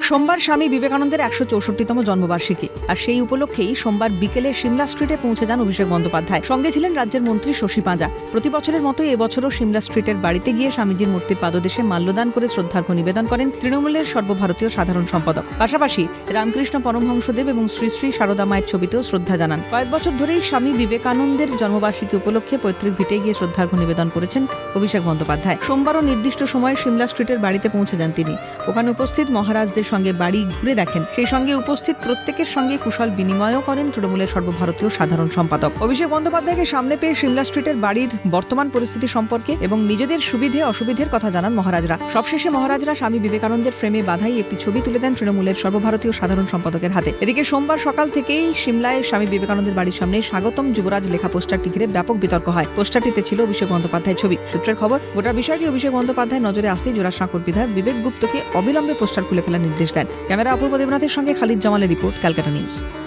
সোমবার স্বামী বিবেকানন্দের 164তম জন্মবার্ষিকী, আর সেই উপলক্ষেই সোমবার বিকেলে সিমলা স্ট্রিটে পৌঁছে যান অভিষেক বন্দ্যোপাধ্যায়। সঙ্গে ছিলেন রাজ্যের মন্ত্রী শশী পাঁজা। প্রতি বছরের মতোই এবছরও সিমলা স্ট্রিটের বাড়িতে গিয়ে স্বামীজির মূর্তির পাদদেশে মাল্যদান করে শ্রদ্ধার্ঘ্য নিবেদন করেন তৃণমূলের সর্বভারতীয় সাধারণ সম্পাদক। পাশাপাশি রামকৃষ্ণ পরমহংসদেব এবং শ্রী শ্রী সারদা মায়ের ছবিতেও শ্রদ্ধা জানান। কয়েক বছর ধরেই স্বামী বিবেকানন্দের জন্মবার্ষিকী উপলক্ষে পৈতৃক ভিটে গিয়ে শ্রদ্ধার্ঘ্য নিবেদন করেছেন অভিষেক বন্দ্যোপাধ্যায়। সোমবারও নির্দিষ্ট সময়ে সিমলা স্ট্রিটের বাড়িতে পৌঁছে যান তিনি। ওখানে উপস্থিত মহারাজদের সঙ্গে বাড়ি ঘুরে দেখেন। সেই সঙ্গে উপস্থিত প্রত্যেকের সঙ্গে কুশল বিনিময়ও করেন তৃণমূলের সর্বভারতীয় সাধারণ সম্পাদক। অভিষেক বন্দ্যোপাধ্যায়কে সামনে পেয়ে সিমলা স্ট্রিটের বাড়ির বর্তমান পরিস্থিতি সম্পর্কে এবং নিজেদের সুবিধে অসুবিধের কথা জানান মহারাজরা। সবশেষে মহারাজরা স্বামী বিবেকানন্দের ফ্রেমে বাঁধাই একটি ছবি তুলে দেন তৃণমূলের সর্বভারতীয় সাধারণ সম্পাদকের হাতে। এদিকে সোমবার সকাল থেকেই সিমলায় স্বামী বিবেকানন্দের বাড়ির সামনে স্বাগতম যুবরাজ লেখা পোস্টারটি ঘিরে ব্যাপক বিতর্ক হয়। পোস্টারটিতে ছিল অভিষেক বন্দ্যোপাধ্যায়ের ছবি। সূত্রের খবর, গোটা বিষয়টি অভিষেক বন্দ্যোপাধ্যায় নজরে আসতেই জোড়াসাঁকোর বিধায়ক বিবেক গুপ্তকে অবিলম্বে পোস্টার খুলে ফেলার নির্দেশ দেন। ক্যামেরা অপূর্ব দেবনাথের সঙ্গে খালিদ জামালের রিপোর্ট, ক্যালকাটা নিউজ।